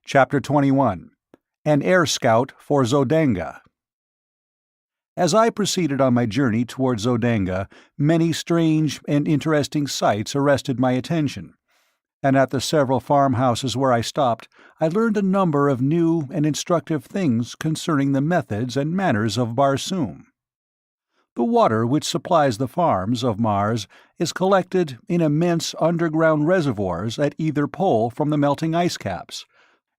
Chapter 21. An Air Scout for Zodanga. As I proceeded on my journey toward Zodanga, many strange and interesting sights arrested my attention, and at the several farmhouses where I stopped, I learned a number of new and instructive things concerning the methods and manners of Barsoom. The water which supplies the farms of Mars is collected in immense underground reservoirs at either pole from the melting ice caps,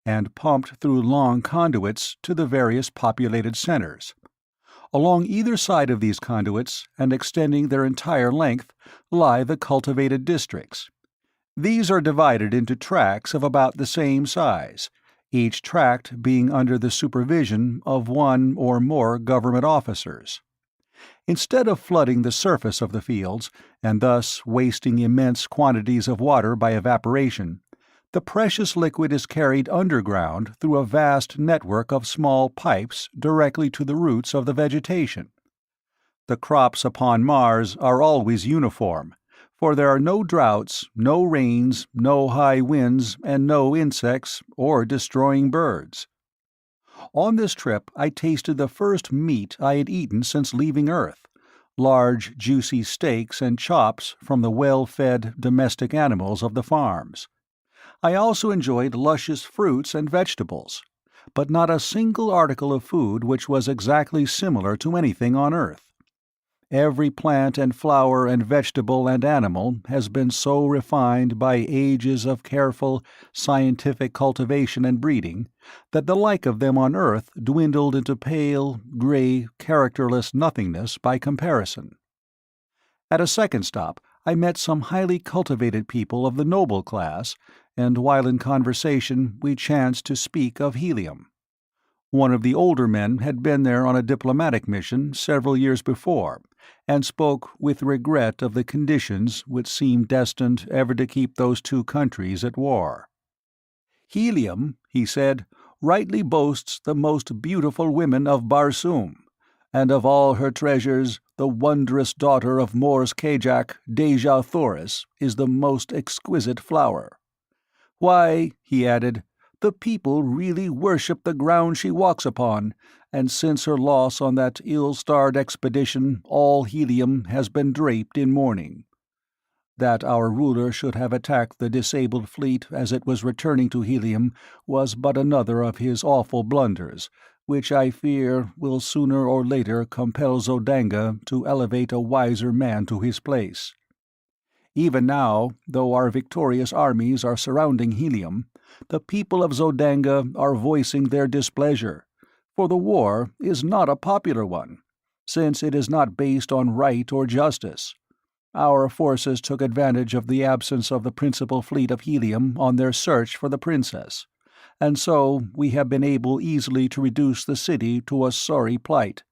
and pumped through long conduits to the various populated centers. Along either side of these conduits, and extending their entire length, lie the cultivated districts. These are divided into tracts of about the same size, each tract being under the supervision of one or more government officers. Instead of flooding the surface of the fields, and thus wasting immense quantities of water by evaporation, the precious liquid is carried underground through a vast network of small pipes directly to the roots of the vegetation. The crops upon Mars are always uniform, for there are no droughts, no rains, no high winds, and no insects or destroying birds. On this trip I tasted the first meat I had eaten since leaving Earth, large juicy steaks and chops from the well-fed domestic animals of the farms. I also enjoyed luscious fruits and vegetables, but not a single article of food which was exactly similar to anything on Earth. Every plant and flower and vegetable and animal has been so refined by ages of careful, scientific cultivation and breeding that the like of them on Earth dwindled into pale, gray, characterless nothingness by comparison. At a second stop, I met some highly cultivated people of the noble class, and while in conversation we chanced to speak of helium. One of the older men had been there on a diplomatic mission several years before, and spoke with regret of the conditions which seemed destined ever to keep those two countries at war. "Helium," he said, "rightly boasts the most beautiful women of Barsoom, and of all her treasures, the wondrous daughter of Mor's Kajak, Dejah Thoris, is the most exquisite flower. Why," he added, "the people really worship the ground she walks upon, and since her loss on that ill-starred expedition all Helium has been draped in mourning. That our ruler should have attacked the disabled fleet as it was returning to Helium was but another of his awful blunders, which I fear will sooner or later compel Zodanga to elevate a wiser man to his place. Even now, though our victorious armies are surrounding Helium, the people of Zodanga are voicing their displeasure, for the war is not a popular one, since it is not based on right or justice. Our forces took advantage of the absence of the principal fleet of Helium on their search for the princess, and so we have been able easily to reduce the city to a sorry plight.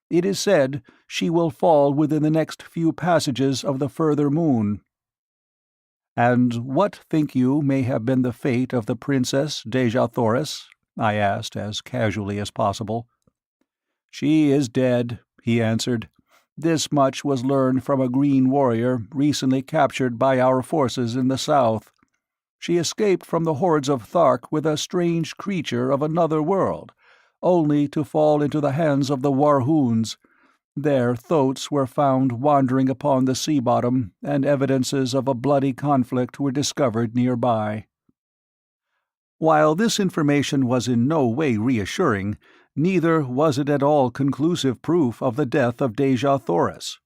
It is said she will fall within the next few passages of the further moon." "And what, think you, may have been the fate of the Princess Dejah Thoris?" I asked, as casually as possible. "She is dead," he answered. "This much was learned from a green warrior recently captured by our forces in the south. She escaped from the hordes of Thark with a strange creature of another world, only to fall into the hands of the Warhoons. There thoats were found wandering upon the sea bottom, and evidences of a bloody conflict were discovered nearby." While this information was in no way reassuring, neither was it at all conclusive proof of the death of Dejah Thoris,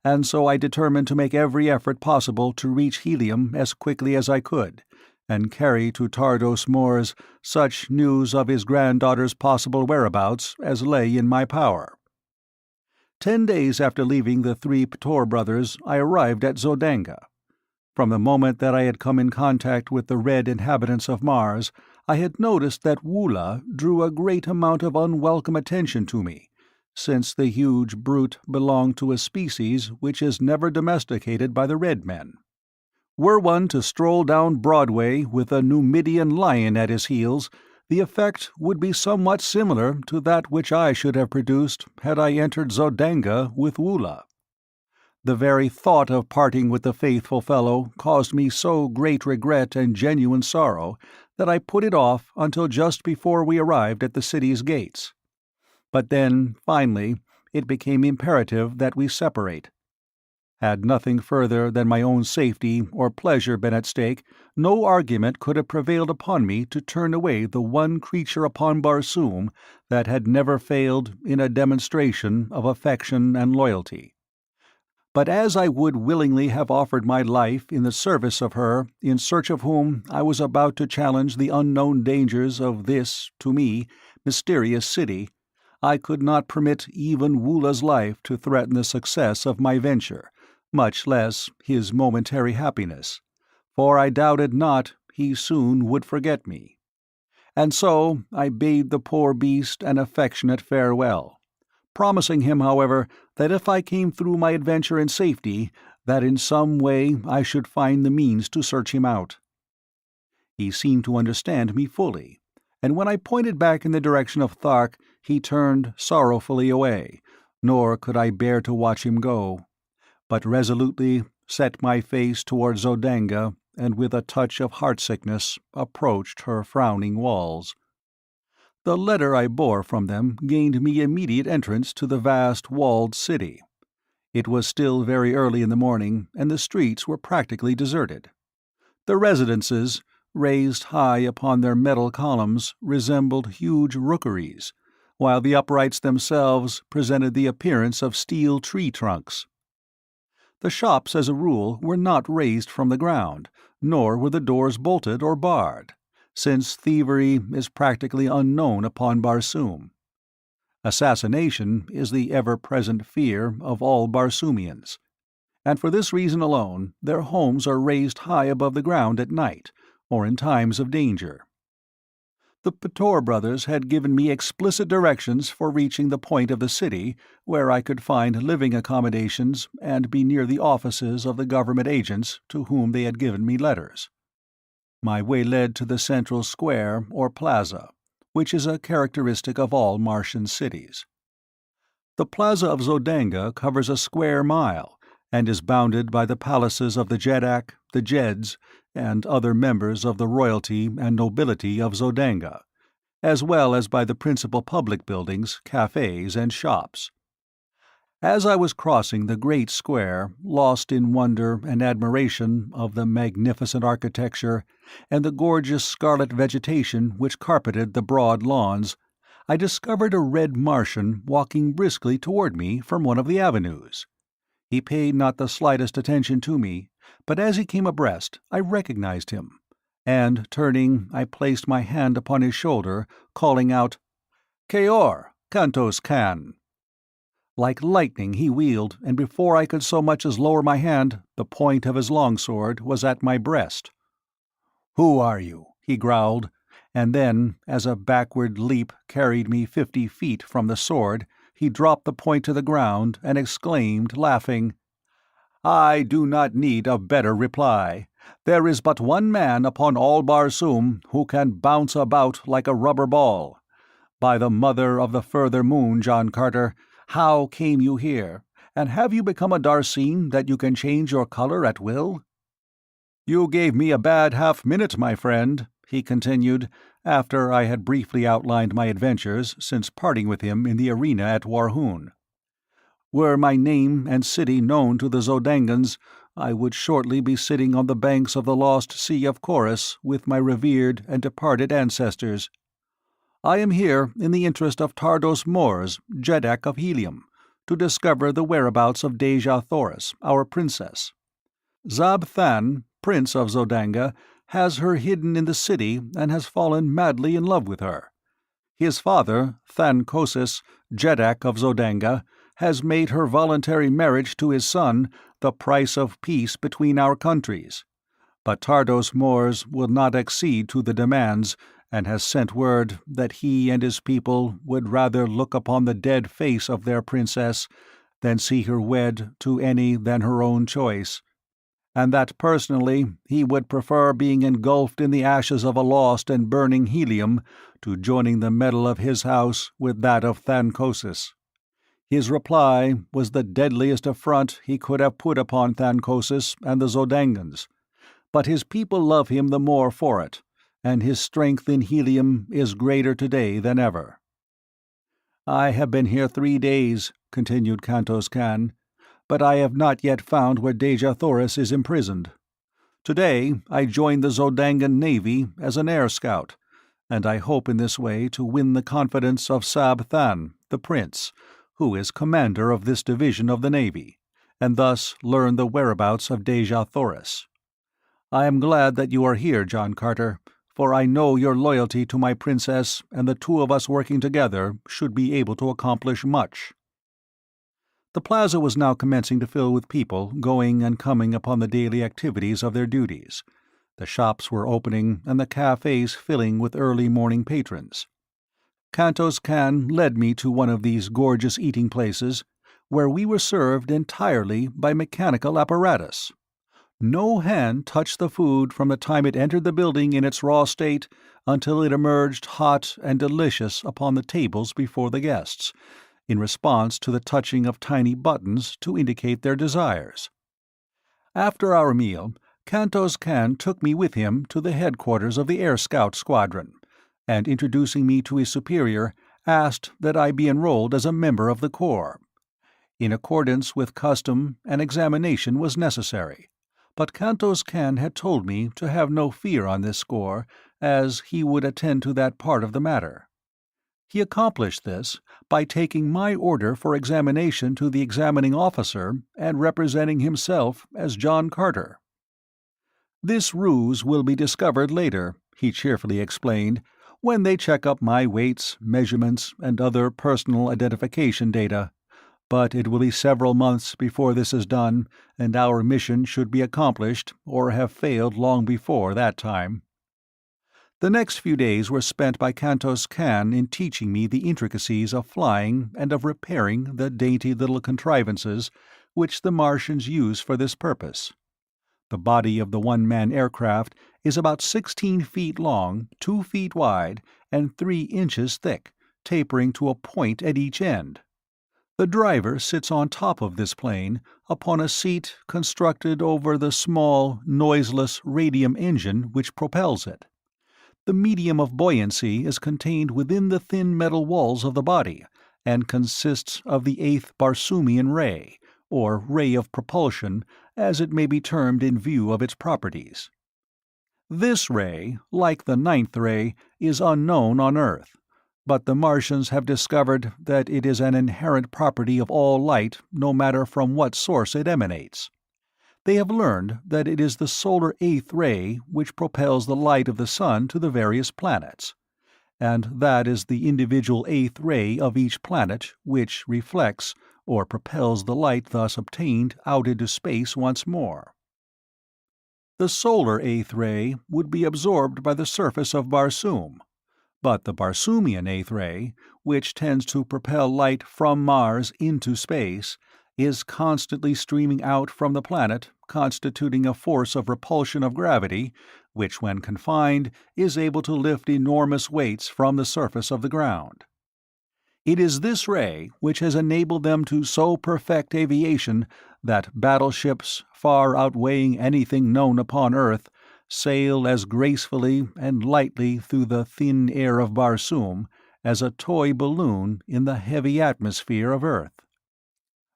and so I determined to make every effort possible to reach Helium as quickly as I could, and carry to Tardos Mors such news of his granddaughter's possible whereabouts as lay in my power. 10 days after leaving the three Ptor brothers, I arrived at Zodanga. From the moment that I had come in contact with the red inhabitants of Mars, I had noticed that Woola drew a great amount of unwelcome attention to me, since the huge brute belonged to a species which is never domesticated by the red men. Were one to stroll down Broadway with a Numidian lion at his heels, the effect would be somewhat similar to that which I should have produced had I entered Zodanga with Woola. The very thought of parting with the faithful fellow caused me so great regret and genuine sorrow that I put it off until just before we arrived at the city's gates. But then, finally, it became imperative that we separate. Had nothing further than my own safety or pleasure been at stake, no argument could have prevailed upon me to turn away the one creature upon Barsoom that had never failed in a demonstration of affection and loyalty. But as I would willingly have offered my life in the service of her in search of whom I was about to challenge the unknown dangers of this, to me, mysterious city, I could not permit even Woola's life to threaten the success of my venture, much less his momentary happiness, for I doubted not he soon would forget me. And so I bade the poor beast an affectionate farewell, promising him, however, that if I came through my adventure in safety, that in some way I should find the means to search him out. He seemed to understand me fully, and when I pointed back in the direction of Thark, he turned sorrowfully away, nor could I bear to watch him go, but resolutely set my face toward Zodanga, and with a touch of heartsickness approached her frowning walls. The letter I bore from them gained me immediate entrance to the vast walled city. It was still very early in the morning, and the streets were practically deserted. The residences, raised high upon their metal columns, resembled huge rookeries, while the uprights themselves presented the appearance of steel tree trunks. The shops, as a rule, were not raised from the ground, nor were the doors bolted or barred, since thievery is practically unknown upon Barsoom. Assassination is the ever-present fear of all Barsoomians, and for this reason alone their homes are raised high above the ground at night, or in times of danger. The Pator brothers had given me explicit directions for reaching the point of the city where I could find living accommodations and be near the offices of the government agents to whom they had given me letters. My way led to the central square, or plaza, which is a characteristic of all Martian cities. The Plaza of Zodanga covers a square mile, and is bounded by the palaces of the Jeddak, the Jeds, and other members of the royalty and nobility of Zodanga, as well as by the principal public buildings, cafes, and shops. As I was crossing the great square, lost in wonder and admiration of the magnificent architecture and the gorgeous scarlet vegetation which carpeted the broad lawns, I discovered a red Martian walking briskly toward me from one of the avenues. He paid not the slightest attention to me, but as he came abreast I recognized him, and, turning, I placed my hand upon his shoulder, calling out, "Keor, Kantos Kan." Like lightning he wheeled, and before I could so much as lower my hand, the point of his longsword was at my breast. "Who are you?" he growled, and then, as a backward leap carried me 50 feet from the sword, he dropped the point to the ground and exclaimed, laughing, "I do not need a better reply. There is but one man upon all Barsoom who can bounce about like a rubber ball. By the mother of the further moon, John Carter, how came you here, and have you become a Darseen that you can change your color at will?" "You gave me a bad half-minute, my friend," he continued, after I had briefly outlined my adventures since parting with him in the arena at Warhoon. "Were my name and city known to the Zodangans, I would shortly be sitting on the banks of the lost Sea of Chorus with my revered and departed ancestors. I am here in the interest of Tardos Mors, Jeddak of Helium, to discover the whereabouts of Dejah Thoris, our princess. Zab Than, prince of Zodanga, has her hidden in the city and has fallen madly in love with her. His father, Than Kosis, Jeddak of Zodanga, has made her voluntary marriage to his son the price of peace between our countries. But Tardos Mors will not accede to the demands, and has sent word that he and his people would rather look upon the dead face of their princess than see her wed to any than her own choice, and that personally he would prefer being engulfed in the ashes of a lost and burning helium to joining the metal of his house with that of Thancosis. His reply was the deadliest affront he could have put upon Thancosis and the Zodangans, but his people love him the more for it, and his strength in helium is greater today than ever. "I have been here 3 days," continued Kantos Kan, "but I have not yet found where Dejah Thoris is imprisoned. Today I joined the Zodangan Navy as an air scout, and I hope in this way to win the confidence of Sab Than, the prince, who is commander of this division of the Navy, and thus learn the whereabouts of Dejah Thoris. I am glad that you are here, John Carter, for I know your loyalty to my princess, and the two of us working together should be able to accomplish much." The plaza was now commencing to fill with people going and coming upon the daily activities of their duties. The shops were opening and the cafes filling with early morning patrons. Kantos Kan led me to one of these gorgeous eating places, where we were served entirely by mechanical apparatus. No hand touched the food from the time it entered the building in its raw state until it emerged hot and delicious upon the tables before the guests, in response to the touching of tiny buttons to indicate their desires. After our meal, Kantos Kan took me with him to the headquarters of the Air Scout Squadron, and introducing me to his superior, asked that I be enrolled as a member of the Corps. In accordance with custom, an examination was necessary, but Kantos Kan had told me to have no fear on this score, as he would attend to that part of the matter. He accomplished this by taking my order for examination to the examining officer and representing himself as John Carter. "This ruse will be discovered later," he cheerfully explained, "when they check up my weights, measurements, and other personal identification data. But it will be several months before this is done, and our mission should be accomplished or have failed long before that time." The next few days were spent by Kantos Kan in teaching me the intricacies of flying and of repairing the dainty little contrivances which the Martians use for this purpose. The body of the one-man aircraft is about 16 feet long, 2 feet wide, and 3 inches thick, tapering to a point at each end. The driver sits on top of this plane, upon a seat constructed over the small, noiseless radium engine which propels it. The medium of buoyancy is contained within the thin metal walls of the body, and consists of the 8th Barsoomian ray, or ray of propulsion, as it may be termed in view of its properties. This ray, like the 9th ray, is unknown on Earth, but the Martians have discovered that it is an inherent property of all light, no matter from what source it emanates. They have learned that it is the solar 8th ray which propels the light of the sun to the various planets, and that is the individual 8th ray of each planet which reflects or propels the light thus obtained out into space once more. The solar 8th ray would be absorbed by the surface of Barsoom, but the Barsoomian 8th ray, which tends to propel light from Mars into space, is constantly streaming out from the planet, constituting a force of repulsion of gravity, which when confined is able to lift enormous weights from the surface of the ground. It is this ray which has enabled them to so perfect aviation that battleships, far outweighing anything known upon Earth, sail as gracefully and lightly through the thin air of Barsoom as a toy balloon in the heavy atmosphere of Earth.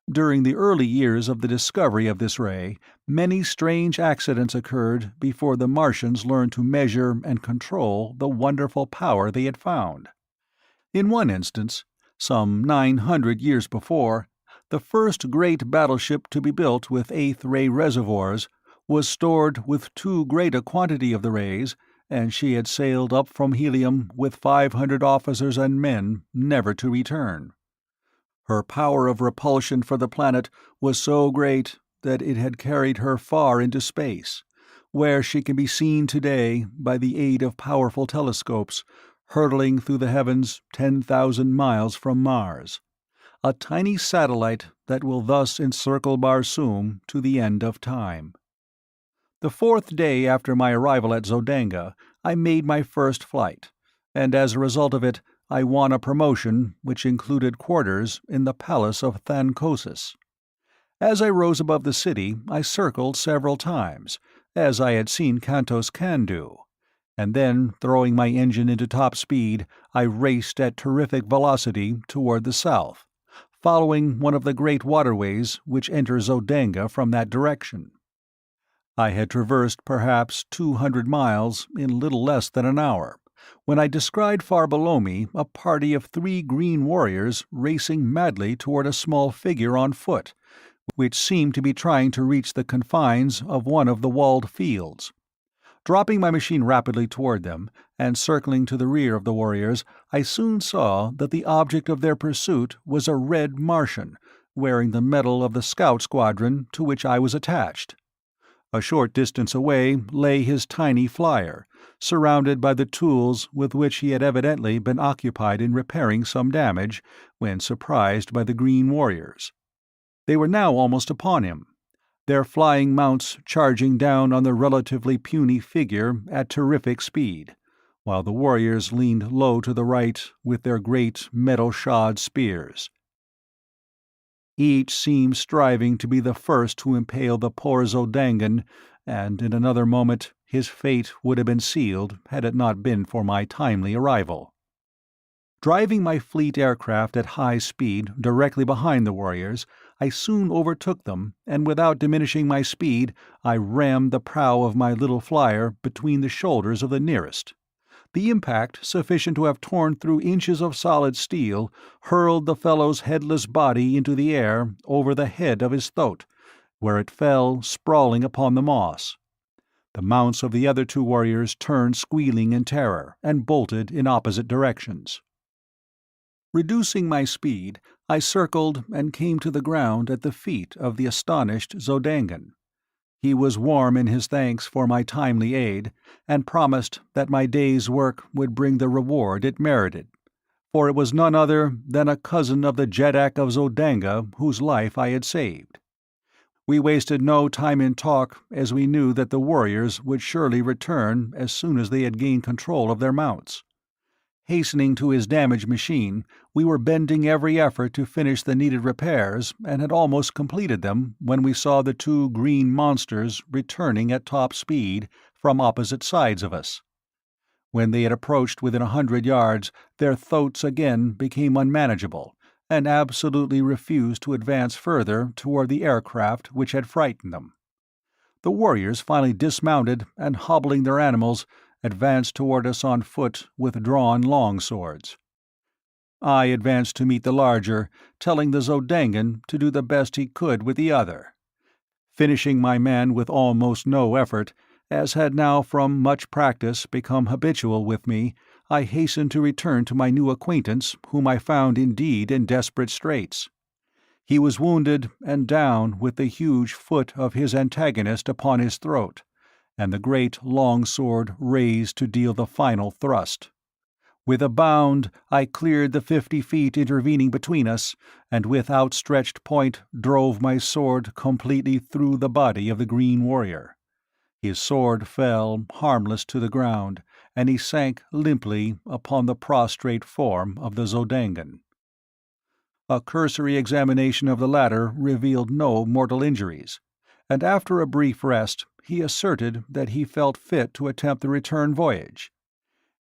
During the early years of the discovery of this ray, many strange accidents occurred before the Martians learned to measure and control the wonderful power they had found. In one instance, some 900 years before, the first great battleship to be built with 8th ray reservoirs was stored with too great a quantity of the rays, and she had sailed up from helium with 500 officers and men, never to return. Her power of repulsion for the planet was so great that it had carried her far into space, where she can be seen today by the aid of powerful telescopes, hurtling through the heavens 10,000 miles from Mars, a tiny satellite that will thus encircle Barsoom to the end of time. The 4th day after my arrival at Zodanga, I made my first flight, and as a result of it, I won a promotion which included quarters in the Palace of Thankosis. As I rose above the city, I circled several times, as I had seen Kantos Kan do, and then, throwing my engine into top speed, I raced at terrific velocity toward the south, following one of the great waterways which enter Zodanga from that direction. I had traversed perhaps 200 miles in little less than an hour, when I descried far below me a party of 3 green warriors racing madly toward a small figure on foot, which seemed to be trying to reach the confines of one of the walled fields. Dropping my machine rapidly toward them, and circling to the rear of the warriors, I soon saw that the object of their pursuit was a red Martian, wearing the medal of the scout squadron to which I was attached. A short distance away lay his tiny flyer, surrounded by the tools with which he had evidently been occupied in repairing some damage when surprised by the green warriors. They were now almost upon him, their flying mounts charging down on the relatively puny figure at terrific speed, while the warriors leaned low to the right with their great metal-shod spears. Each seemed striving to be the first to impale the poor Zodangan, and in another moment his fate would have been sealed had it not been for my timely arrival. Driving my fleet aircraft at high speed directly behind the warriors, I soon overtook them, and without diminishing my speed, I rammed the prow of my little flyer between the shoulders of the nearest. The impact, sufficient to have torn through inches of solid steel, hurled the fellow's headless body into the air over the head of his throat, where it fell sprawling upon the moss. The mounts of the other 2 warriors turned squealing in terror, and bolted in opposite directions. Reducing my speed, I circled and came to the ground at the feet of the astonished Zodangan. He was warm in his thanks for my timely aid, and promised that my day's work would bring the reward it merited, for it was none other than a cousin of the Jeddak of Zodanga whose life I had saved. We wasted no time in talk, as we knew that the warriors would surely return as soon as they had gained control of their mounts. Hastening to his damaged machine, we were bending every effort to finish the needed repairs, and had almost completed them when we saw the 2 green monsters returning at top speed from opposite sides of us. When they had approached within 100 yards, their throats again became unmanageable, and absolutely refused to advance further toward the aircraft which had frightened them. The warriors finally dismounted, and hobbling their animals, advanced toward us on foot with drawn long-swords. I advanced to meet the larger, telling the Zodangan to do the best he could with the other. Finishing my man with almost no effort, as had now from much practice become habitual with me, I hastened to return to my new acquaintance, whom I found indeed in desperate straits. He was wounded and down with the huge foot of his antagonist upon his throat, and the great long sword raised to deal the final thrust. With a bound I cleared the 50 feet intervening between us, and with outstretched point drove my sword completely through the body of the green warrior. His sword fell harmless to the ground, and he sank limply upon the prostrate form of the Zodangan. A cursory examination of the latter revealed no mortal injuries, and after a brief rest he asserted that he felt fit to attempt the return voyage.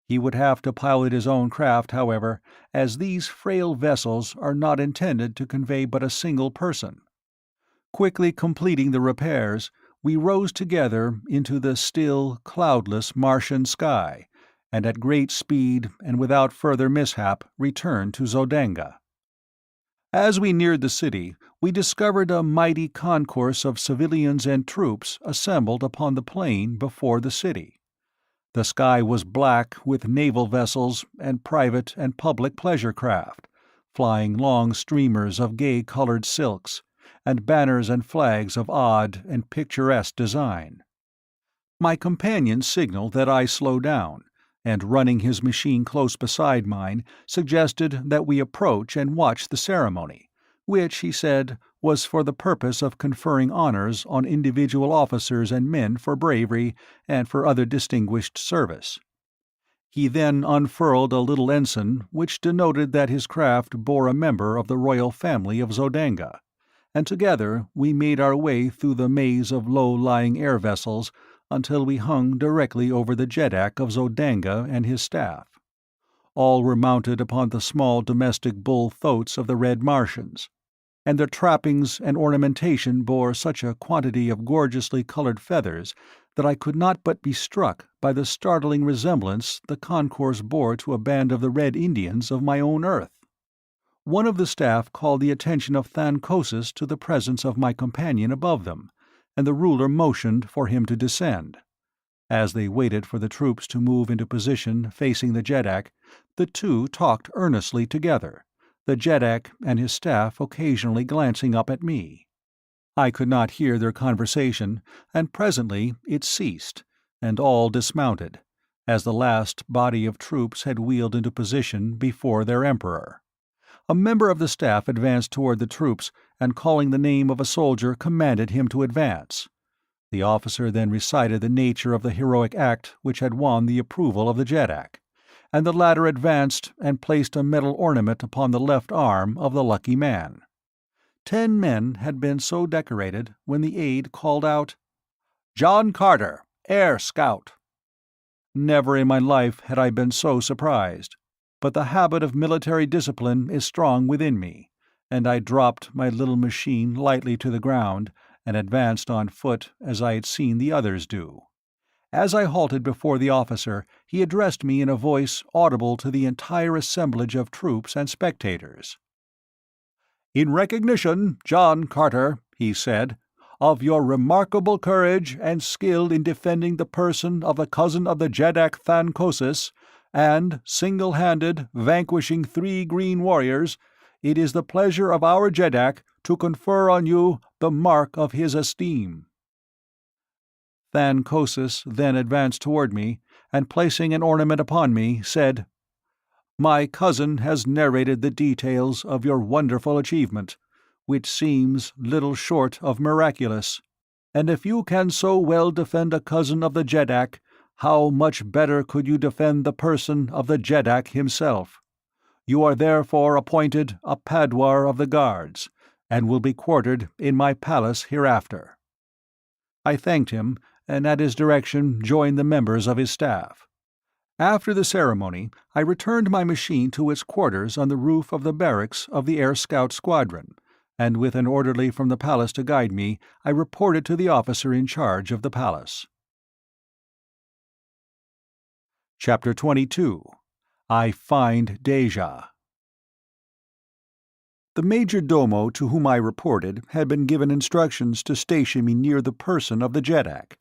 He would have to pilot his own craft, however, as these frail vessels are not intended to convey but a single person. Quickly completing the repairs, we rose together into the still, cloudless Martian sky, and at great speed and without further mishap returned to Zodanga. As we neared the city, we discovered a mighty concourse of civilians and troops assembled upon the plain before the city. The sky was black with naval vessels and private and public pleasure craft, flying long streamers of gay-colored silks, and banners and flags of odd and picturesque design. My companion signaled that I slow down, and running his machine close beside mine, suggested that we approach and watch the ceremony, which, he said, was for the purpose of conferring honors on individual officers and men for bravery and for other distinguished service. He then unfurled a little ensign which denoted that his craft bore a member of the royal family of Zodanga, and together we made our way through the maze of low-lying air vessels until we hung directly over the jeddak of Zodanga and his staff. All were mounted upon the small domestic bull thoats of the Red Martians, and their trappings and ornamentation bore such a quantity of gorgeously colored feathers that I could not but be struck by the startling resemblance the concourse bore to a band of the Red Indians of my own Earth. One of the staff called the attention of Thancosis to the presence of my companion above them, and the ruler motioned for him to descend. As they waited for the troops to move into position facing the jeddak, the two talked earnestly together, the jeddak and his staff occasionally glancing up at me. I could not hear their conversation, and presently it ceased, and all dismounted, as the last body of troops had wheeled into position before their emperor. A member of the staff advanced toward the troops, and calling the name of a soldier commanded him to advance. The officer then recited the nature of the heroic act which had won the approval of the jeddak, and the latter advanced and placed a metal ornament upon the left arm of the lucky man. 10 men had been so decorated when the aide called out, "John Carter, Air Scout." Never in my life had I been so surprised, but the habit of military discipline is strong within me, and I dropped my little machine lightly to the ground and advanced on foot as I had seen the others do. As I halted before the officer, he addressed me in a voice audible to the entire assemblage of troops and spectators. "In recognition, John Carter," he said, "of your remarkable courage and skill in defending the person of the cousin of the jeddak Thancosis, and, single-handed, vanquishing 3 green warriors, it is the pleasure of our jeddak to confer on you the mark of his esteem." Thancosis then advanced toward me, and placing an ornament upon me, said, "My cousin has narrated the details of your wonderful achievement, which seems little short of miraculous, and if you can so well defend a cousin of the jeddak, how much better could you defend the person of the jeddak himself? You are therefore appointed a Padwar of the Guards, and will be quartered in my palace hereafter." I thanked him, and at his direction joined the members of his staff. After the ceremony, I returned my machine to its quarters on the roof of the barracks of the Air Scout Squadron, and with an orderly from the palace to guide me, I reported to the officer in charge of the palace. Chapter 22. I Find Deja. The major domo to whom I reported had been given instructions to station me near the person of the jeddak,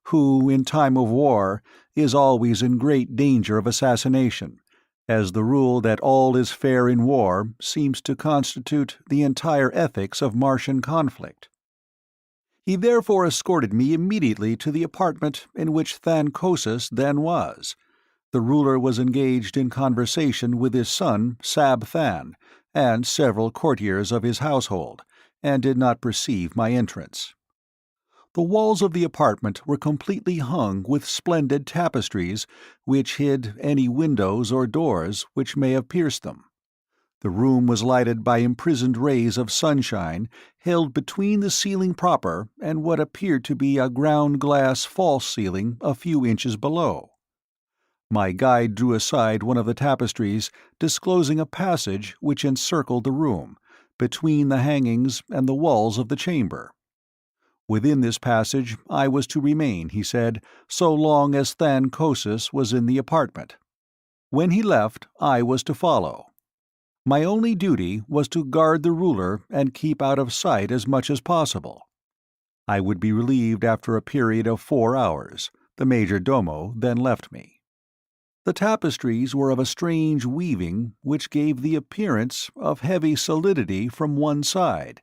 who, in time of war, is always in great danger of assassination, as the rule that all is fair in war seems to constitute the entire ethics of Martian conflict. He therefore escorted me immediately to the apartment in which Thancosis then was. The ruler was engaged in conversation with his son, Sab Than, and several courtiers of his household, and did not perceive my entrance. The walls of the apartment were completely hung with splendid tapestries which hid any windows or doors which may have pierced them. The room was lighted by imprisoned rays of sunshine held between the ceiling proper and what appeared to be a ground-glass false ceiling a few inches below. My guide drew aside one of the tapestries, disclosing a passage which encircled the room, between the hangings and the walls of the chamber. Within this passage I was to remain, he said, so long as Thancosis was in the apartment. When he left, I was to follow. My only duty was to guard the ruler and keep out of sight as much as possible. I would be relieved after a period of 4 hours. The major domo then left me. The tapestries were of a strange weaving which gave the appearance of heavy solidity from one side,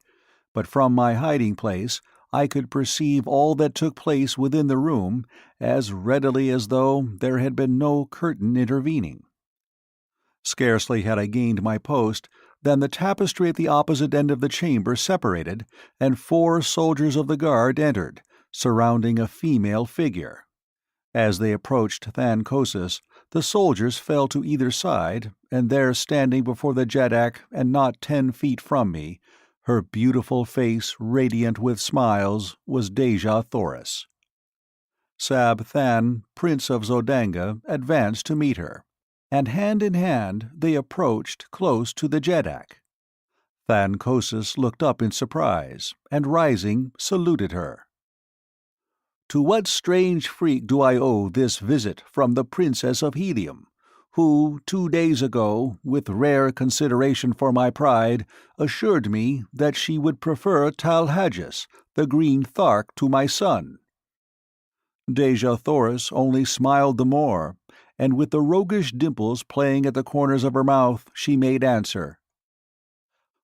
but from my hiding-place I could perceive all that took place within the room as readily as though there had been no curtain intervening. Scarcely had I gained my post than the tapestry at the opposite end of the chamber separated, and 4 soldiers of the guard entered, surrounding a female figure. As they approached Thancosis, the soldiers fell to either side, and there standing before the jeddak and not 10 feet from me, her beautiful face radiant with smiles, was Dejah Thoris. Sab-Than, Prince of Zodanga, advanced to meet her, and hand in hand they approached close to the Jeddak. Than-Kosis looked up in surprise, and rising, saluted her. "To what strange freak do I owe this visit from the Princess of Helium, who 2 days ago, with rare consideration for my pride, assured me that she would prefer Talhajas, the green Thark, to my son?" Dejah Thoris only smiled the more, and with the roguish dimples playing at the corners of her mouth, she made answer.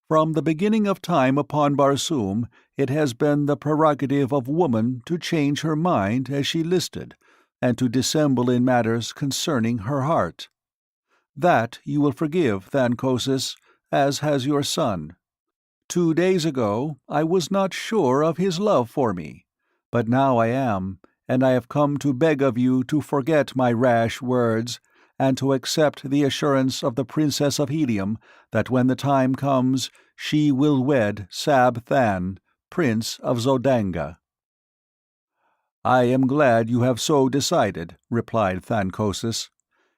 "From the beginning of time upon Barsoom, it has been the prerogative of woman to change her mind as she listed, and to dissemble in matters concerning her heart. That you will forgive, Than-Kosis, as has your son. 2 days ago I was not sure of his love for me, but now I am, and I have come to beg of you to forget my rash words, and to accept the assurance of the Princess of Helium that when the time comes she will wed Sab-Than, Prince of Zodanga." "I am glad you have so decided," replied Than-Kosis.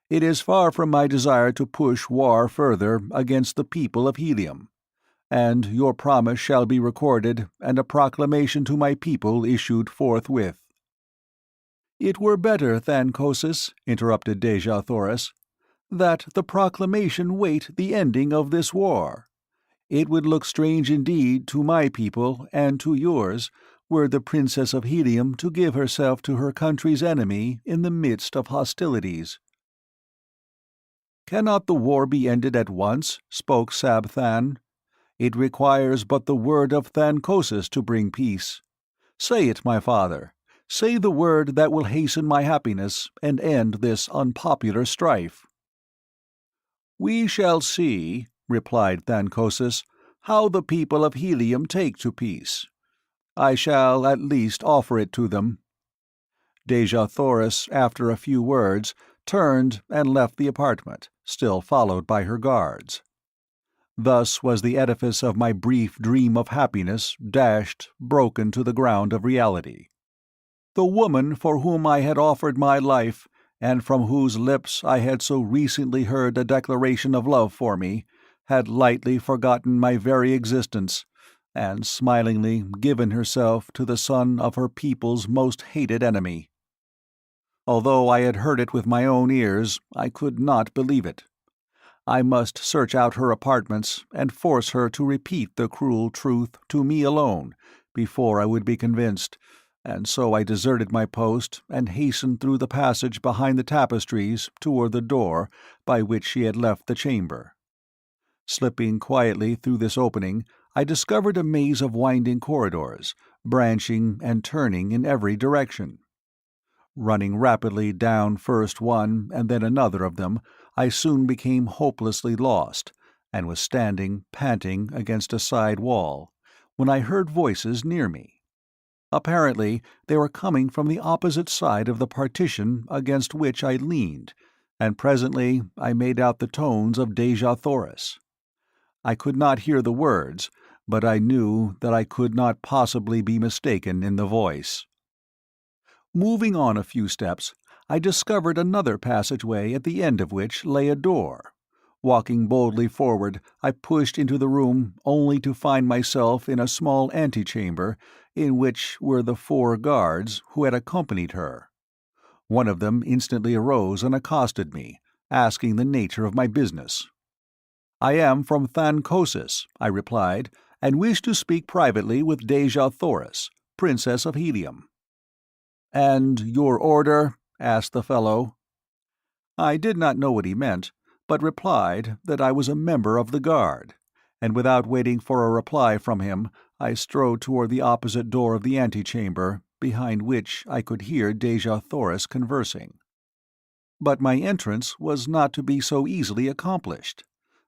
"It is far from my desire to push war further against the people of Helium. And your promise shall be recorded, and a proclamation to my people issued forthwith." "It were better, Than-Kosis," interrupted Dejah Thoris, "that the proclamation wait the ending of this war. It would look strange indeed to my people and to yours were the Princess of Helium to give herself to her country's enemy in the midst of hostilities." "Cannot the war be ended at once?" spoke Sab-Than. "It requires but the word of Than-Kosis to bring peace. Say it, my father. Say the word that will hasten my happiness and end this unpopular strife." "We shall see," replied Than-Kosis, "how the people of Helium take to peace. I shall at least offer it to them." Dejah Thoris, after a few words, turned and left the apartment, still followed by her guards. Thus was the edifice of my brief dream of happiness dashed, broken to the ground of reality. The woman for whom I had offered my life, and from whose lips I had so recently heard a declaration of love for me, had lightly forgotten my very existence, and smilingly given herself to the son of her people's most hated enemy. Although I had heard it with my own ears, I could not believe it. I must search out her apartments and force her to repeat the cruel truth to me alone before I would be convinced, and so I deserted my post and hastened through the passage behind the tapestries toward the door by which she had left the chamber. Slipping quietly through this opening, I discovered a maze of winding corridors, branching and turning in every direction. Running rapidly down first one and then another of them, I soon became hopelessly lost, and was standing, panting, against a side wall, when I heard voices near me. Apparently they were coming from the opposite side of the partition against which I leaned, and presently I made out the tones of Dejah Thoris. I could not hear the words, but I knew that I could not possibly be mistaken in the voice. Moving on a few steps, I discovered another passageway at the end of which lay a door. Walking boldly forward, I pushed into the room only to find myself in a small antechamber in which were the 4 guards who had accompanied her. One of them instantly arose and accosted me, asking the nature of my business. "I am from Than-Kosis," I replied, "and wish to speak privately with Dejah Thoris, Princess of Helium." "And your order?" asked the fellow. I did not know what he meant, but replied that I was a member of the guard, and without waiting for a reply from him, I strode toward the opposite door of the antechamber, behind which I could hear Dejah Thoris conversing. But my entrance was not to be so easily accomplished.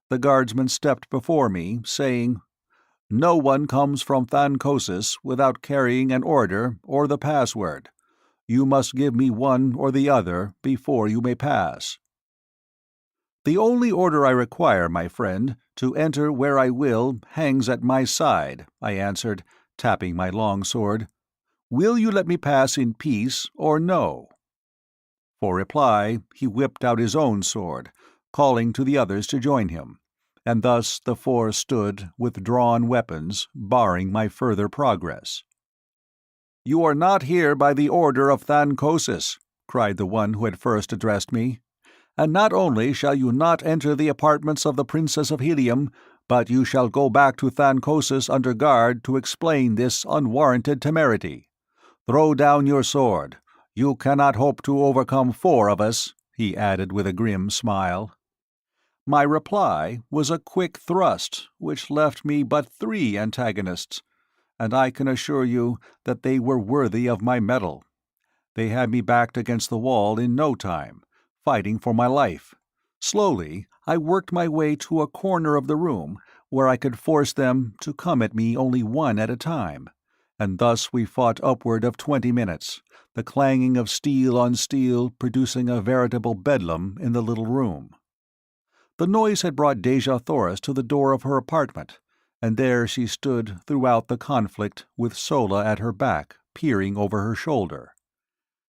The guardsman stepped before me, saying, "No one comes from Than-Kosis without carrying an order or the password. You must give me one or the other before you may pass." "The only order I require, my friend, to enter where I will, hangs at my side," I answered, tapping my long sword. Will you let me pass in peace or no?" For reply, he whipped out his own sword, calling to the others to join him, and thus the four stood with drawn weapons, barring my further progress. "You are not here by the order of Thancosis," cried the one who had first addressed me, "and not only shall you not enter the apartments of the Princess of Helium, but you shall go back to Thancosis under guard to explain this unwarranted temerity. Throw down your sword. You cannot hope to overcome four of us," he added with a grim smile. My reply was a quick thrust, which left me but 3 antagonists, and I can assure you that they were worthy of my mettle. They had me backed against the wall in no time, fighting for my life. Slowly, I worked my way to a corner of the room where I could force them to come at me only one at a time, and thus we fought upward of 20 minutes, the clanging of steel on steel producing a veritable bedlam in the little room. The noise had brought Dejah Thoris to the door of her apartment, and there she stood throughout the conflict with Sola at her back, peering over her shoulder.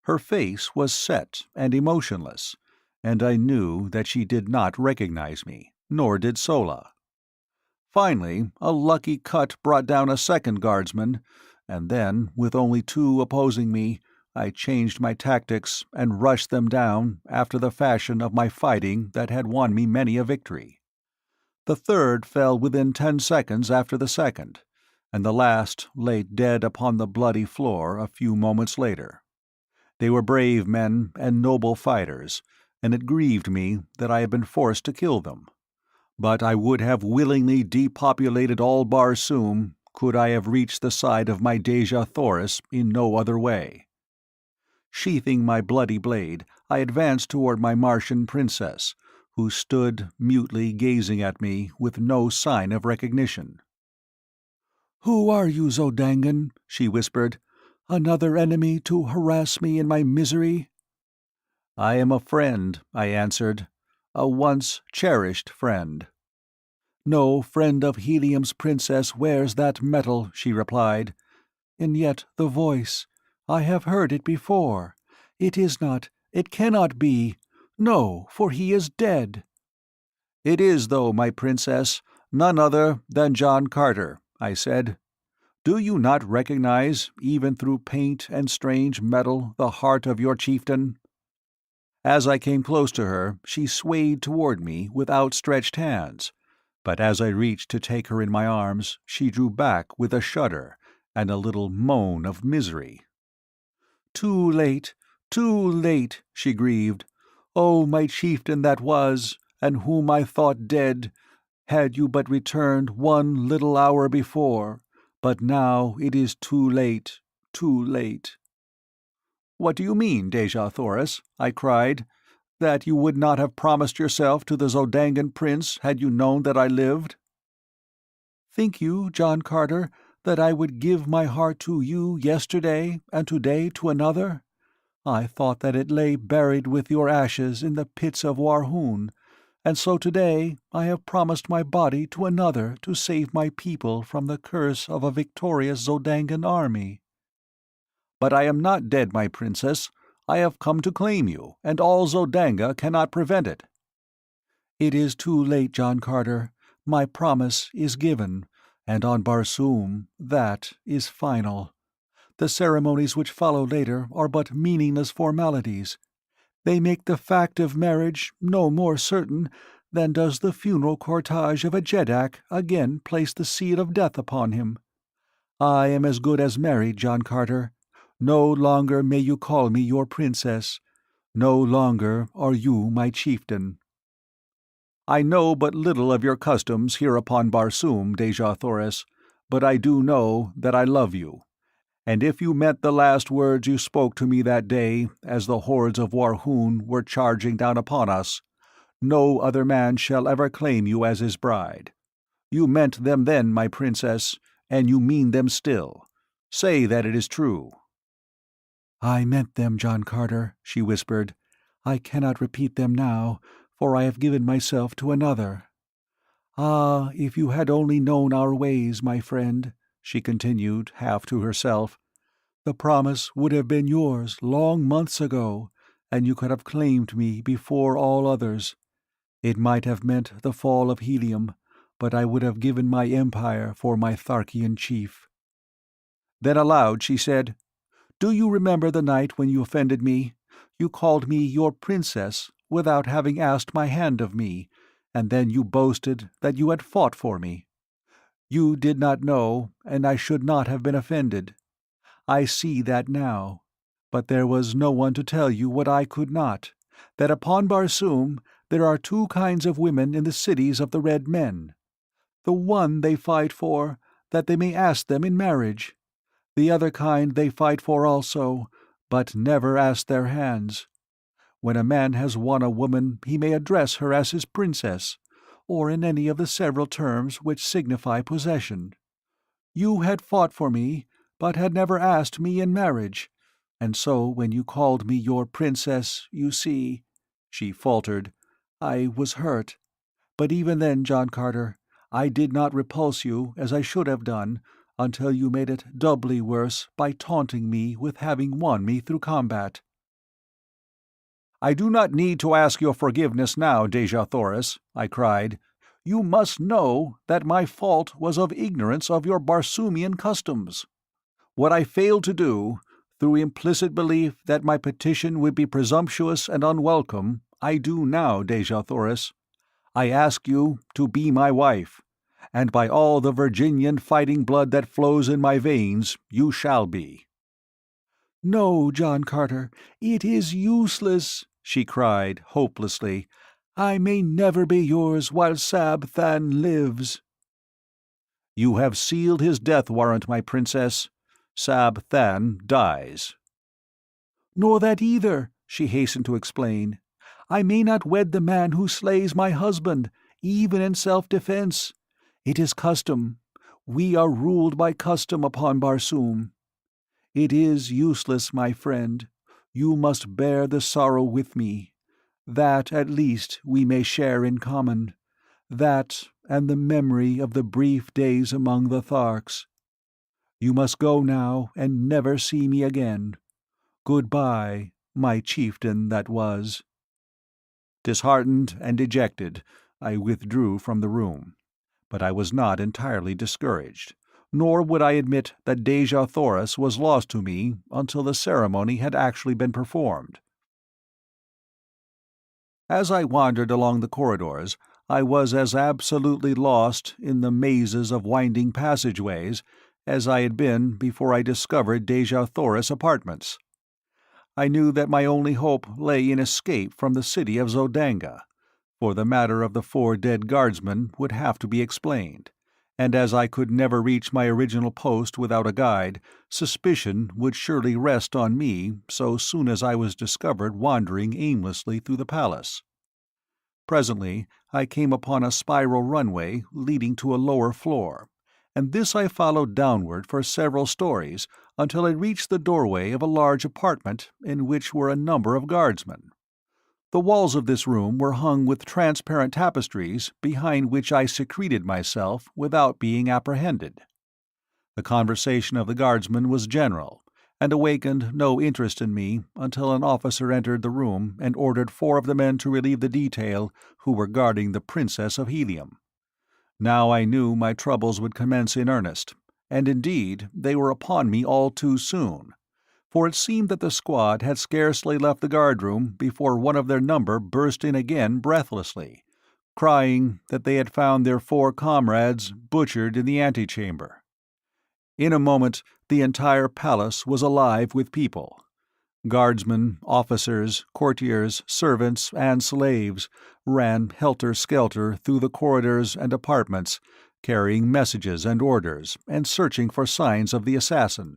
Her face was set and emotionless, and I knew that she did not recognize me, nor did Sola. Finally, a lucky cut brought down a second guardsman, and then, with only 2 opposing me, I changed my tactics and rushed them down after the fashion of my fighting that had won me many a victory. The third fell within 10 seconds after the second, and the last lay dead upon the bloody floor a few moments later. They were brave men and noble fighters, and it grieved me that I had been forced to kill them. But I would have willingly depopulated all Barsoom could I have reached the side of my Dejah Thoris in no other way. Sheathing my bloody blade, I advanced toward my Martian princess, who stood mutely gazing at me with no sign of recognition. "Who are you, Zodangan?" she whispered. "Another enemy to harass me in my misery?" "I am a friend," I answered. "A once cherished friend." "No friend of Helium's princess wears that metal," she replied. "And yet the voice, I have heard it before. It is not, it cannot be. No, for he is dead." "It is, though, my princess, none other than John Carter," I said. "Do you not recognize, even through paint and strange metal, the heart of your chieftain?" As I came close to her, she swayed toward me with outstretched hands, but as I reached to take her in my arms, she drew back with a shudder and a little moan of misery. "Too late, too late," she grieved. "Oh, my chieftain that was, and whom I thought dead, had you but returned one little hour before, but now it is too late, too late." "What do you mean, Dejah Thoris?" I cried. "That you would not have promised yourself to the Zodangan prince had you known that I lived?" "Think you, John Carter, that I would give my heart to you yesterday and today to another? I thought that it lay buried with your ashes in the pits of Warhoon, and so today I have promised my body to another to save my people from the curse of a victorious Zodangan army." "But I am not dead, my princess. I have come to claim you, and all Zodanga cannot prevent it." "It is too late, John Carter. My promise is given, and on Barsoom that is final. The ceremonies which follow later are but meaningless formalities. They make the fact of marriage no more certain than does the funeral cortege of a Jeddak again place the seal of death upon him. I am as good as married, John Carter. No longer may you call me your princess. No longer are you my chieftain." "I know but little of your customs here upon Barsoom, Dejah Thoris, but I do know that I love you. And if you meant the last words you spoke to me that day, as the hordes of Warhoon were charging down upon us, no other man shall ever claim you as his bride. You meant them then, my princess, and you mean them still. Say that it is true." "I meant them, John Carter," she whispered. "I cannot repeat them now, for I have given myself to another. Ah, if you had only known our ways, my friend," she continued, half to herself. The promise would have been yours long months ago, and you could have claimed me before all others. It might have meant the fall of Helium, but I would have given my empire for my Tharkian chief." Then aloud she said, "Do you remember the night when you offended me? You called me your princess without having asked my hand of me, and then you boasted that you had fought for me. You did not know, and I should not have been offended. I see that now. But there was no one to tell you what I could not, that upon Barsoom there are two kinds of women in the cities of the Red Men. The one they fight for, that they may ask them in marriage. The other kind they fight for also, but never ask their hands. When a man has won a woman he may address her as his princess, or in any of the several terms which signify possession. You had fought for me, but had never asked me in marriage, and so when you called me your princess, you see," she faltered, "I was hurt. But even then, John Carter, I did not repulse you as I should have done, until you made it doubly worse by taunting me with having won me through combat." "I do not need to ask your forgiveness now, Dejah Thoris," I cried. "You must know that my fault was of ignorance of your Barsoomian customs. What I failed to do, through implicit belief that my petition would be presumptuous and unwelcome, I do now, Dejah Thoris. I ask you to be my wife, and by all the Virginian fighting blood that flows in my veins, you shall be." "No, John Carter, it is useless," she cried, hopelessly. "I may never be yours while Sab Than lives." "You have sealed his death warrant, my princess. Sab Than dies." "Nor that either," she hastened to explain. "I may not wed the man who slays my husband, even in self-defense. It is custom. We are ruled by custom upon Barsoom. It is useless, my friend. You must bear the sorrow with me. That, at least, we may share in common. That, and the memory of the brief days among the Tharks. You must go now and never see me again. Goodbye, my chieftain that was." Disheartened and dejected, I withdrew from the room. But I was not entirely discouraged, nor would I admit that Dejah Thoris was lost to me until the ceremony had actually been performed. As I wandered along the corridors, I was as absolutely lost in the mazes of winding passageways as I had been before I discovered Dejah Thoris' apartments. I knew that my only hope lay in escape from the city of Zodanga, for the matter of the 4 dead guardsmen would have to be explained, and as I could never reach my original post without a guide, suspicion would surely rest on me so soon as I was discovered wandering aimlessly through the palace. Presently I came upon a spiral runway leading to a lower floor, and this I followed downward for several stories until I reached the doorway of a large apartment in which were a number of guardsmen. The walls of this room were hung with transparent tapestries behind which I secreted myself without being apprehended. The conversation of the guardsmen was general, and awakened no interest in me until an officer entered the room and ordered 4 of the men to relieve the detail who were guarding the Princess of Helium. Now I knew my troubles would commence in earnest, and indeed they were upon me all too soon, for it seemed that the squad had scarcely left the guard-room before one of their number burst in again breathlessly, crying that they had found their 4 comrades butchered in the antechamber. In a moment the entire palace was alive with people. Guardsmen, officers, courtiers, servants, and slaves ran helter-skelter through the corridors and apartments, carrying messages and orders, and searching for signs of the assassin.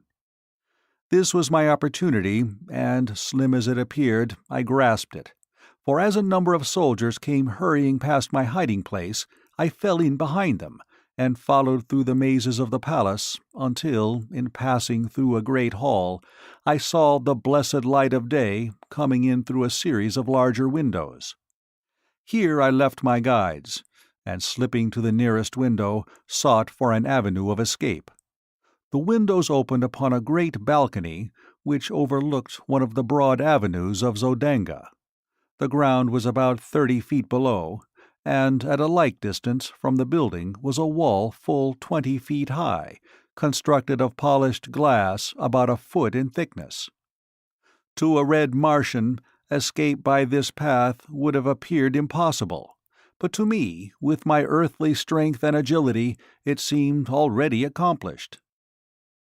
This was my opportunity, and, slim as it appeared, I grasped it, for as a number of soldiers came hurrying past my hiding-place, I fell in behind them, and followed through the mazes of the palace until, in passing through a great hall, I saw the blessed light of day coming in through a series of larger windows. Here I left my guides, and slipping to the nearest window, sought for an avenue of escape. The windows opened upon a great balcony which overlooked one of the broad avenues of Zodanga. The ground was about 30 feet below, and at a like distance from the building was a wall full 20 feet high, constructed of polished glass about a foot in thickness. To a red Martian, escape by this path would have appeared impossible, but to me, with my earthly strength and agility, it seemed already accomplished.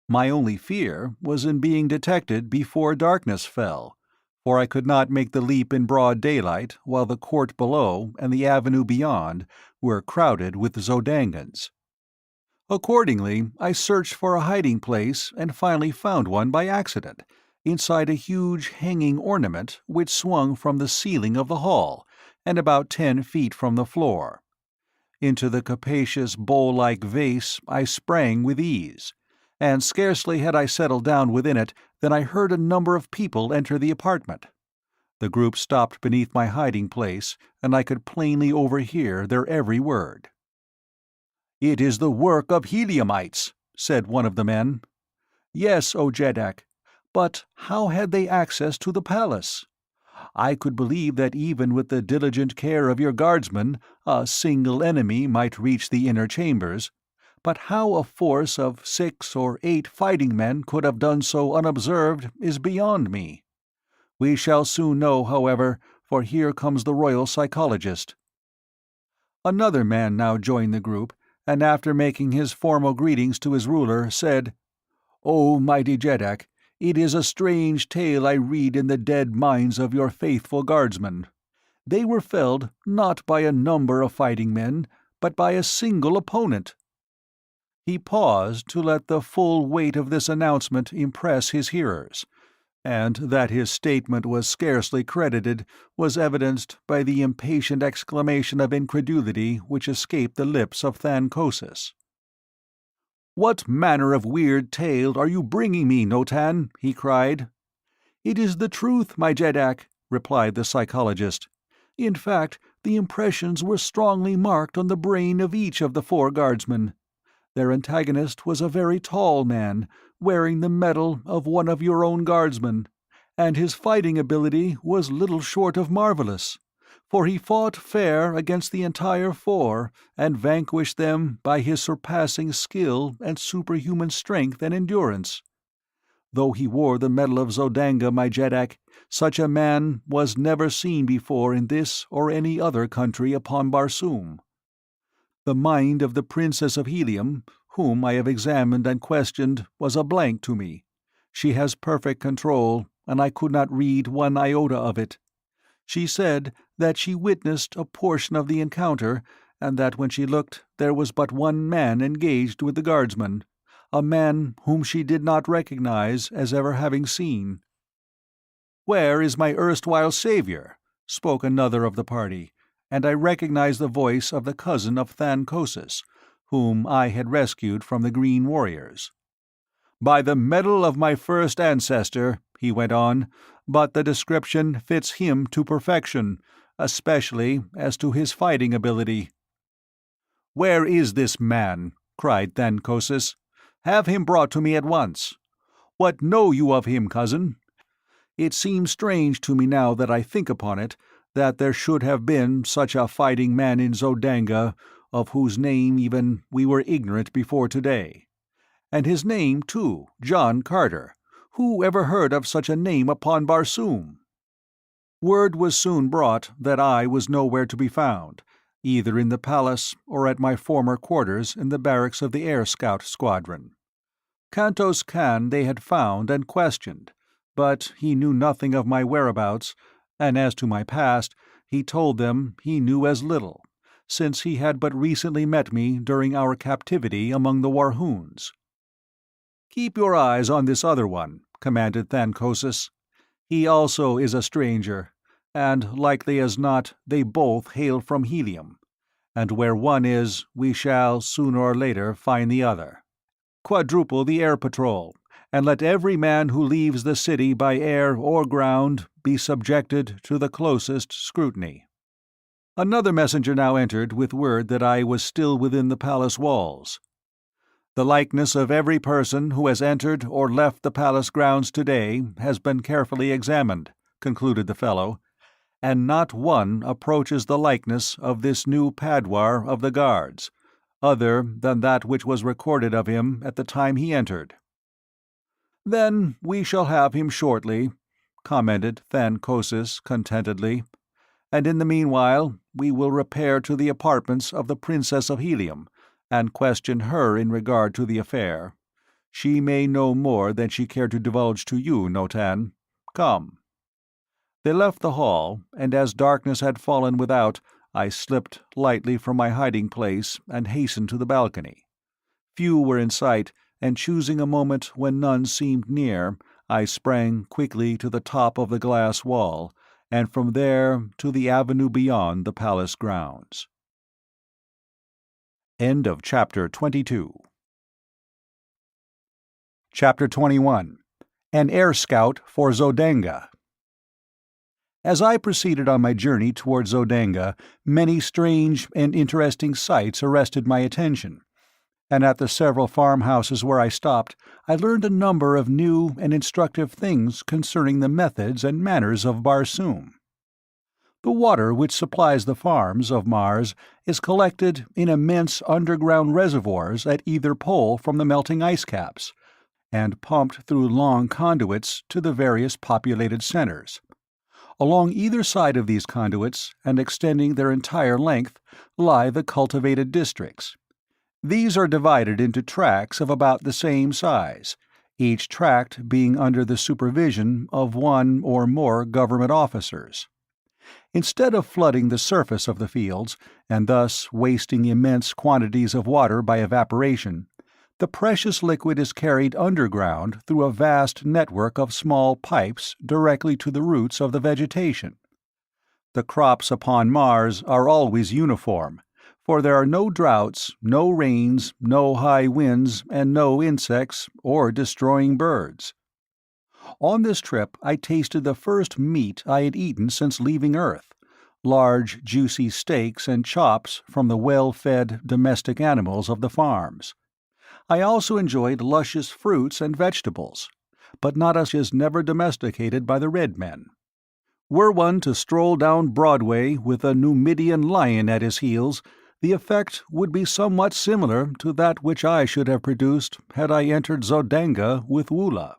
My only fear was in being detected before darkness fell, for I could not make the leap in broad daylight while the court below and the avenue beyond were crowded with Zodangans. Accordingly, I searched for a hiding place and finally found one by accident, inside a huge hanging ornament which swung from the ceiling of the hall, and about 10 feet from the floor. Into the capacious bowl-like vase I sprang with ease, and scarcely had I settled down within it than I heard a number of people enter the apartment. The group stopped beneath my hiding place, and I could plainly overhear their every word. "It is the work of Heliumites," said one of the men. "Yes, O Jeddak. But how had they access to the palace? I could believe that even with the diligent care of your guardsmen, a single enemy might reach the inner chambers, but how a force of 6 or 8 fighting men could have done so unobserved is beyond me. We shall soon know, however, for here comes the royal psychologist." Another man now joined the group, and after making his formal greetings to his ruler, said, "O mighty Jeddak, it is a strange tale I read in the dead minds of your faithful guardsmen. They were felled not by a number of fighting men, but by a single opponent." He paused to let the full weight of this announcement impress his hearers, and that his statement was scarcely credited was evidenced by the impatient exclamation of incredulity which escaped the lips of Thancosis. "What manner of weird tale are you bringing me, Notan?" he cried. "It is the truth, my Jeddak," replied the psychologist. "In fact, the impressions were strongly marked on the brain of each of the 4 guardsmen. Their antagonist was a very tall man, wearing the medal of one of your own guardsmen, and his fighting ability was little short of marvelous, for he fought fair against the entire 4, and vanquished them by his surpassing skill and superhuman strength and endurance. Though he wore the medal of Zodanga, my Jeddak, such a man was never seen before in this or any other country upon Barsoom. The mind of the Princess of Helium, whom I have examined and questioned, was a blank to me. She has perfect control, and I could not read one iota of it. She said that she witnessed a portion of the encounter, and that when she looked there was but one man engaged with the guardsman, a man whom she did not recognize as ever having seen." "Where is my erstwhile savior?" spoke another of the party, and I recognized the voice of the cousin of Thancosis, whom I had rescued from the Green Warriors. "By the medal of my first ancestor," he went on, "but the description fits him to perfection, especially as to his fighting ability." "Where is this man?" cried Thancosis. "Have him brought to me at once. What know you of him, cousin? It seems strange to me now that I think upon it, that there should have been such a fighting man in Zodanga, of whose name even we were ignorant before today. And his name, too, John Carter. Who ever heard of such a name upon Barsoom?" Word was soon brought that I was nowhere to be found, either in the palace or at my former quarters in the barracks of the Air Scout Squadron. Kantos Kan they had found and questioned, but he knew nothing of my whereabouts, and as to my past, he told them he knew as little, since he had but recently met me during our captivity among the Warhoons. "Keep your eyes on this other one," commanded Thancosis. "He also is a stranger, and likely as not they both hail from Helium, and where one is, we shall, sooner or later, find the other. Quadruple the air patrol, and let every man who leaves the city by air or ground be subjected to the closest scrutiny." Another messenger now entered with word that I was still within the palace walls. The likeness of every person who has entered or left the palace grounds today has been carefully examined," concluded the fellow, "and not one approaches the likeness of this new Padwar of the Guards, other than that which was recorded of him at the time he entered." "Then we shall have him shortly," commented Thancosis contentedly, "and in the meanwhile we will repair to the apartments of the Princess of Helium, and question her in regard to the affair. She may know more than she cared to divulge to you, Notan. Come." They left the hall, and as darkness had fallen without, I slipped lightly from my hiding-place and hastened to the balcony. Few were in sight, and choosing a moment when none seemed near, I sprang quickly to the top of the glass wall, and from there to the avenue beyond the palace grounds. End of Chapter 22. Chapter 21. An Air Scout for Zodenga. As I proceeded on my journey toward Zodenga, many strange and interesting sights arrested my attention, and at the several farmhouses where I stopped, I learned a number of new and instructive things concerning the methods and manners of Barsoom. The water which supplies the farms of Mars is collected in immense underground reservoirs at either pole from the melting ice caps, and pumped through long conduits to the various populated centers. Along either side of these conduits, and extending their entire length, lie the cultivated districts. These are divided into tracts of about the same size, each tract being under the supervision of one or more government officers. Instead of flooding the surface of the fields, and thus wasting immense quantities of water by evaporation, the precious liquid is carried underground through a vast network of small pipes directly to the roots of the vegetation. The crops upon Mars are always uniform, for there are no droughts, no rains, no high winds, and no insects or destroying birds. On this trip I tasted the first meat I had eaten since leaving Earth, large juicy steaks and chops from the well-fed domestic animals of the farms. I also enjoyed luscious fruits and vegetables, but not such as never domesticated by the red men. Were one to stroll down Broadway with a Numidian lion at his heels, the effect would be somewhat similar to that which I should have produced had I entered Zodenga with Woola.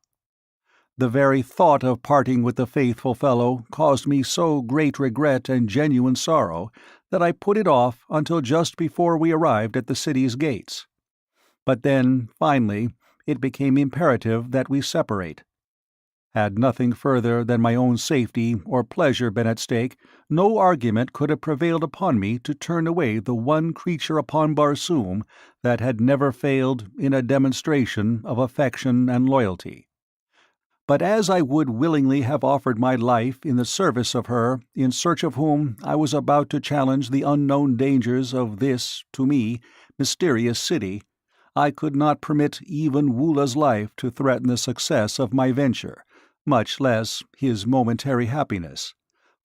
The very thought of parting with the faithful fellow caused me so great regret and genuine sorrow that I put it off until just before we arrived at the city's gates. But then, finally, it became imperative that we separate. Had nothing further than my own safety or pleasure been at stake, no argument could have prevailed upon me to turn away the one creature upon Barsoom that had never failed in a demonstration of affection and loyalty. But as I would willingly have offered my life in the service of her in search of whom I was about to challenge the unknown dangers of this, to me, mysterious city, I could not permit even Woola's life to threaten the success of my venture, much less his momentary happiness,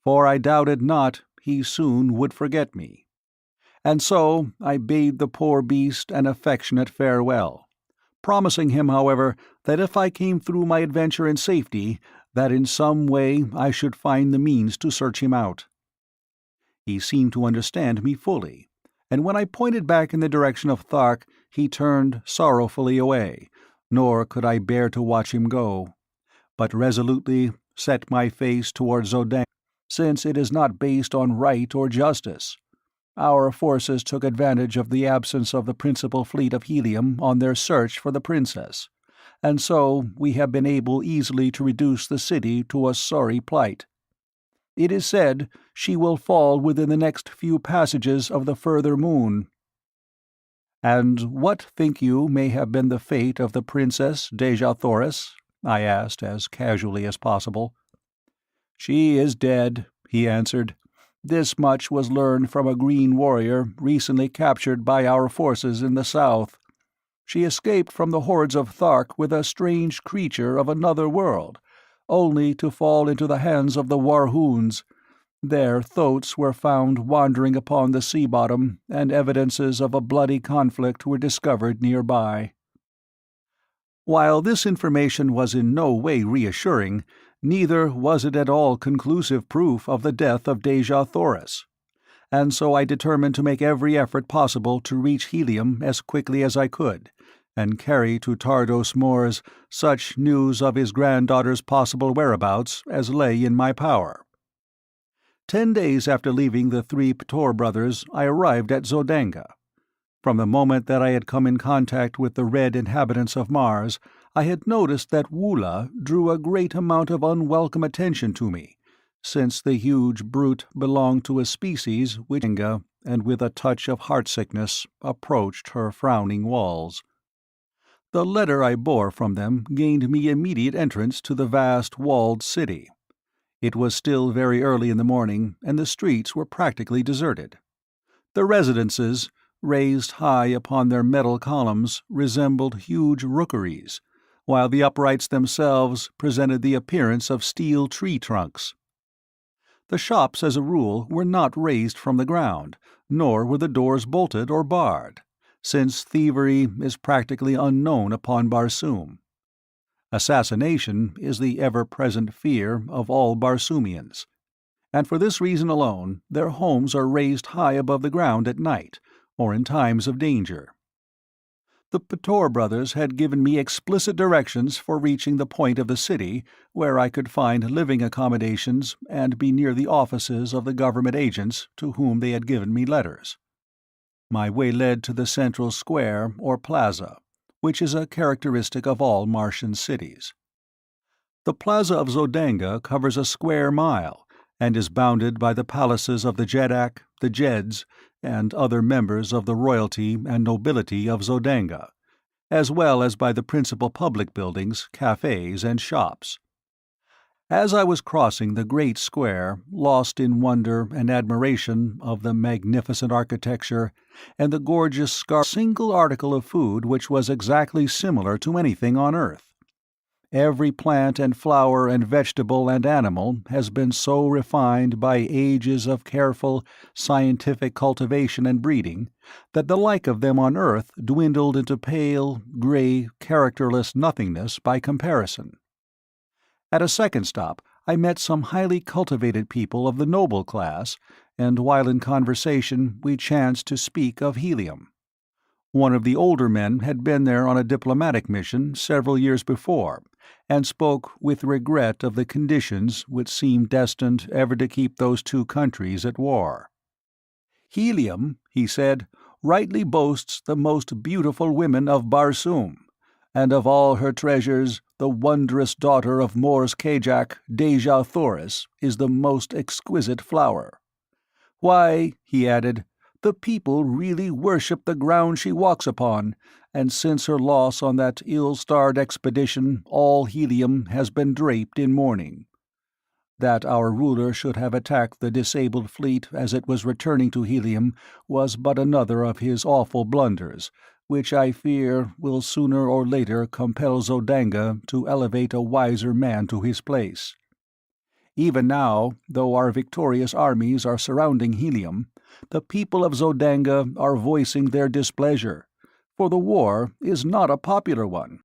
for I doubted not he soon would forget me. And so I bade the poor beast an affectionate farewell, promising him, however, that if I came through my adventure in safety, that in some way I should find the means to search him out. He seemed to understand me fully, and when I pointed back in the direction of Thark, he turned sorrowfully away, nor could I bear to watch him go, but resolutely set my face towards Zodenga, since it is not based on right or justice. Our forces took advantage of the absence of the principal fleet of Helium on their search for the princess, and so we have been able easily to reduce the city to a sorry plight. It is said she will fall within the next few passages of the further moon. And what, think you, may have been the fate of the Princess Dejah Thoris? I asked, as casually as possible. She is dead, he answered. This much was learned from a green warrior recently captured by our forces in the south. She escaped from the hordes of Thark with a strange creature of another world, only to fall into the hands of the Warhoons. Their thoats were found wandering upon the sea bottom, and evidences of a bloody conflict were discovered nearby. While this information was in no way reassuring, neither was it at all conclusive proof of the death of Dejah Thoris, and so I determined to make every effort possible to reach Helium as quickly as I could, and carry to Tardos Mors such news of his granddaughter's possible whereabouts as lay in my power. 10 days after leaving the three Ptor brothers, I arrived at Zodanga. From the moment that I had come in contact with the red inhabitants of Mars, I had noticed that Woola drew a great amount of unwelcome attention to me, since the huge brute belonged to a species which, and with a touch of heartsickness, approached her frowning walls. The letter I bore from them gained me immediate entrance to the vast walled city. It was still very early in the morning, and the streets were practically deserted. The residences, raised high upon their metal columns, resembled huge rookeries, while the uprights themselves presented the appearance of steel tree trunks. The shops, as a rule, were not raised from the ground, nor were the doors bolted or barred, since thievery is practically unknown upon Barsoom. Assassination is the ever-present fear of all Barsoomians, and for this reason alone their homes are raised high above the ground at night, or in times of danger. The Ptor brothers had given me explicit directions for reaching the point of the city where I could find living accommodations and be near the offices of the government agents to whom they had given me letters. My way led to the central square, or plaza, which is a characteristic of all Martian cities. The Plaza of Zodanga covers a square mile, and is bounded by the palaces of the Jeddak, the Jeds, and other members of the royalty and nobility of Zodanga, as well as by the principal public buildings, cafes, and shops. As I was crossing the great square, lost in wonder and admiration of the magnificent architecture and the gorgeous single article of food which was exactly similar to anything on earth. Every plant and flower and vegetable and animal has been so refined by ages of careful, scientific cultivation and breeding that the like of them on earth dwindled into pale, gray, characterless nothingness by comparison. At a second stop, I met some highly cultivated people of the noble class, and while in conversation we chanced to speak of Helium. One of the older men had been there on a diplomatic mission several years before, and spoke with regret of the conditions which seemed destined ever to keep those two countries at war. "Helium," he said, "rightly boasts the most beautiful women of Barsoom, and of all her treasures, the wondrous daughter of Mors Kajak, Dejah Thoris, is the most exquisite flower. Why," he added, "the people really worship the ground she walks upon, and since her loss on that ill-starred expedition all Helium has been draped in mourning. That our ruler should have attacked the disabled fleet as it was returning to Helium was but another of his awful blunders, which I fear will sooner or later compel Zodanga to elevate a wiser man to his place. Even now, though our victorious armies are surrounding Helium, the people of Zodanga are voicing their displeasure, for the war is not a popular one,